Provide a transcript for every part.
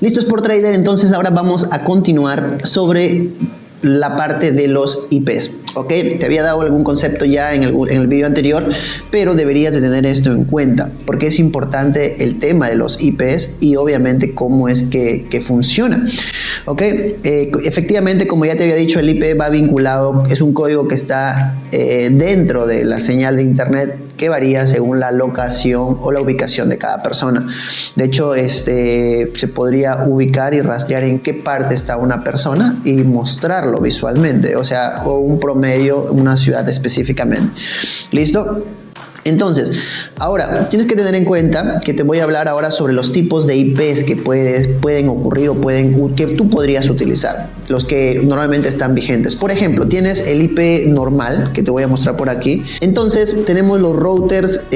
Listo, Sport Trader, entonces ahora vamos a continuar sobre la parte de los IPs, ¿ok? Te había dado algún concepto ya en el video anterior, pero deberías de tener esto en cuenta, porque es importante el tema de los IPs y obviamente cómo es que funciona, ¿ok? Efectivamente, como ya te había dicho, el IP va vinculado, es un código que está dentro de la señal de internet que varía según la locación o la ubicación de cada persona. De hecho, se podría ubicar y rastrear en qué parte está una persona y mostrarlo visualmente, o sea, o un promedio, una ciudad específicamente. ¿Listo? Entonces, ahora tienes que tener en cuenta que te voy a hablar ahora sobre los tipos de IPs que pueden ocurrir o que tú podrías utilizar, los que normalmente están vigentes. Por ejemplo, tienes el IP normal, que te voy a mostrar por aquí. Entonces, tenemos los routers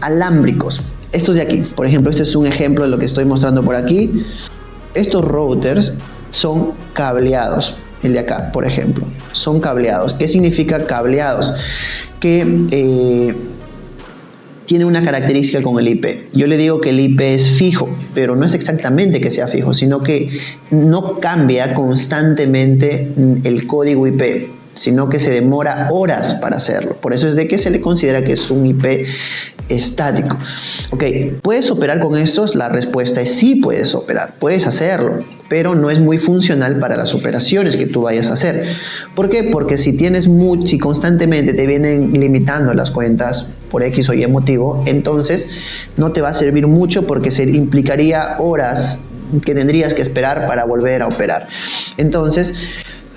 alámbricos. Estos de aquí, por ejemplo, este es un ejemplo de lo que estoy mostrando por aquí. Estos routers son cableados. El de acá, por ejemplo, son cableados. ¿Qué significa cableados? Que tiene una característica con el IP. Yo le digo que el IP es fijo, pero no es exactamente que sea fijo, sino que no cambia constantemente el código IP, sino que se demora horas para hacerlo. Por eso es de que se le considera que es un IP estático. Ok, ¿puedes operar con estos? La respuesta es sí, puedes operar, puedes hacerlo, pero no es muy funcional para las operaciones que tú vayas a hacer. ¿Por qué? Porque si constantemente te vienen limitando las cuentas por X o Y motivo, entonces no te va a servir mucho porque se implicaría horas que tendrías que esperar para volver a operar. Entonces,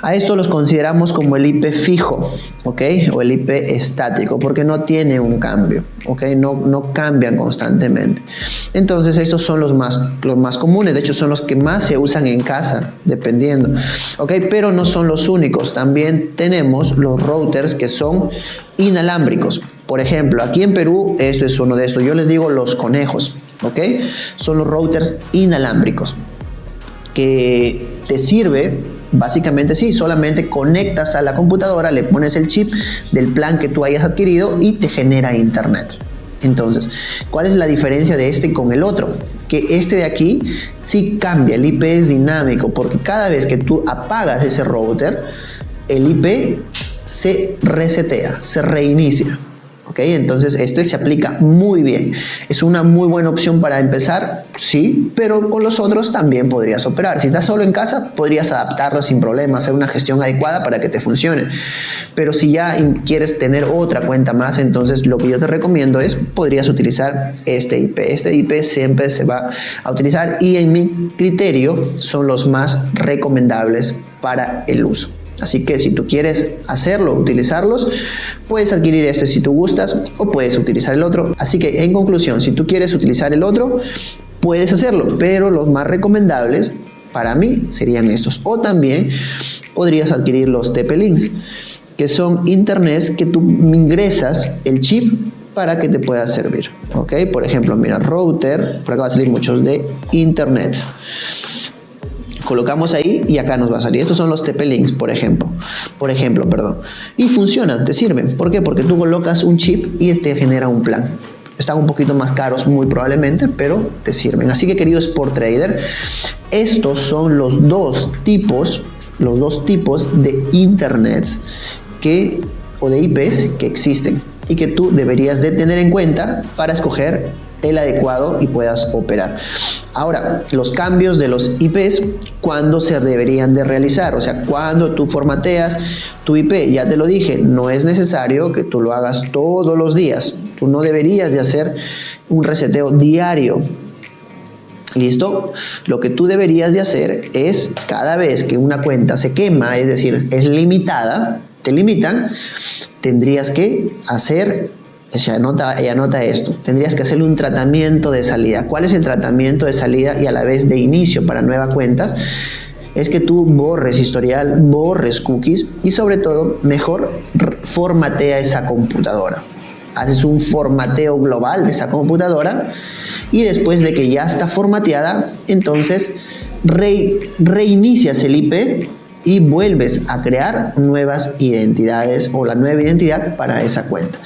a esto los consideramos como el IP fijo, ¿ok? O el IP estático, porque no tiene un cambio, ¿ok? No cambian constantemente. Entonces, estos son los más comunes, de hecho son los que más se usan en casa, dependiendo, ¿ok? Pero no son los únicos, también tenemos los routers que son inalámbricos. Por ejemplo, aquí en Perú, esto es uno de estos, yo les digo los conejos, ¿ok? Son los routers inalámbricos, que te sirve. Básicamente sí, solamente conectas a la computadora, le pones el chip del plan que tú hayas adquirido y te genera internet. Entonces, ¿cuál es la diferencia de este con el otro? Que este de aquí sí cambia, el IP es dinámico, porque cada vez que tú apagas ese router, el IP se resetea, se reinicia. ¿Ok? Entonces este se aplica muy bien. Es una muy buena opción para empezar, sí, pero con los otros también podrías operar. Si estás solo en casa, podrías adaptarlo sin problema, hacer una gestión adecuada para que te funcione. Pero si ya quieres tener otra cuenta más, entonces lo que yo te recomiendo es, podrías utilizar este IP. Este IP siempre se va a utilizar y en mi criterio son los más recomendables para el uso. Así que si tú quieres hacerlo, utilizarlos, puedes adquirir este si tú gustas o puedes utilizar el otro. Así que en conclusión, si tú quieres utilizar el otro, puedes hacerlo, pero los más recomendables para mí serían estos. O también podrías adquirir los TP-Links, que son internets que tú ingresas el chip para que te pueda servir. ¿Ok? Por ejemplo, mira, router, por acá va a salir muchos de internet. Colocamos ahí y acá nos va a salir. Estos son los TP-Links, por ejemplo, y funcionan, te sirven. ¿Por qué? Porque tú colocas un chip y te genera un plan. Están un poquito más caros muy probablemente, pero te sirven. Así que, querido Sport Trader, estos son los dos tipos de internet o de IPs que existen y que tú deberías de tener en cuenta para escoger el adecuado y puedas operar. Ahora, los cambios de los IPs, ¿cuándo se deberían de realizar? O sea, cuando tú formateas tu IP, ya te lo dije, no es necesario que tú lo hagas todos los días. Tú no deberías de hacer un reseteo diario. ¿Listo? Lo que tú deberías de hacer es, cada vez que una cuenta se quema, es decir, es limitada, te limitan, tendrías que hacer... Anota esto. Tendrías que hacerle un tratamiento de salida. ¿Cuál es el tratamiento de salida y a la vez de inicio para nuevas cuentas? Es que tú borres historial, borres cookies y sobre todo, mejor formatea esa computadora. Haces un formateo global de esa computadora y después de que ya está formateada, entonces reinicias el IP y vuelves a crear nuevas identidades o la nueva identidad para esa cuenta.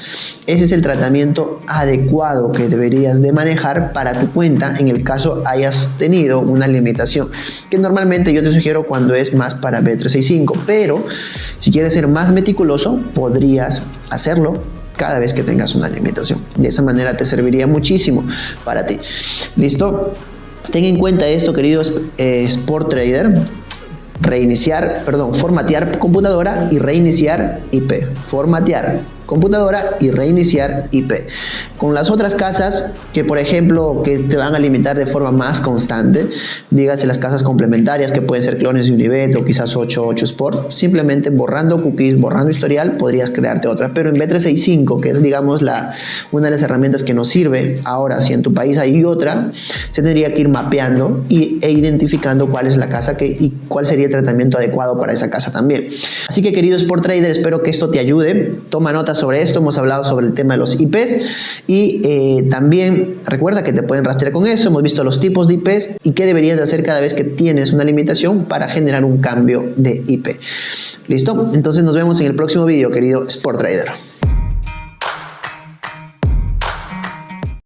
Ese es el tratamiento adecuado que deberías de manejar para tu cuenta en el caso hayas tenido una limitación, que normalmente yo te sugiero cuando es más para Bet365, pero si quieres ser más meticuloso podrías hacerlo cada vez que tengas una limitación. De esa manera te serviría muchísimo para ti. ¿Listo? Ten en cuenta esto, querido Sport Trader. Formatear computadora y reiniciar IP. Formatear computadora y reiniciar IP. Con las otras casas que, por ejemplo, que te van a limitar de forma más constante, dígase las casas complementarias que pueden ser clones de Unibet o quizás 88 Sport, simplemente borrando cookies, borrando historial, podrías crearte otra. Pero en Bet365, que es digamos una de las herramientas que nos sirve, ahora si en tu país hay otra, se tendría que ir mapeando e identificando cuál es la casa y cuál sería el tratamiento adecuado para esa casa también. Así que, querido Sport Trader, espero que esto te ayude. Toma nota sobre esto. Hemos hablado sobre el tema de los IPs y también recuerda que te pueden rastrear con eso. Hemos visto los tipos de IPs y qué deberías de hacer cada vez que tienes una limitación para generar un cambio de IP. ¿Listo? Entonces nos vemos en el próximo video, querido Sport Trader.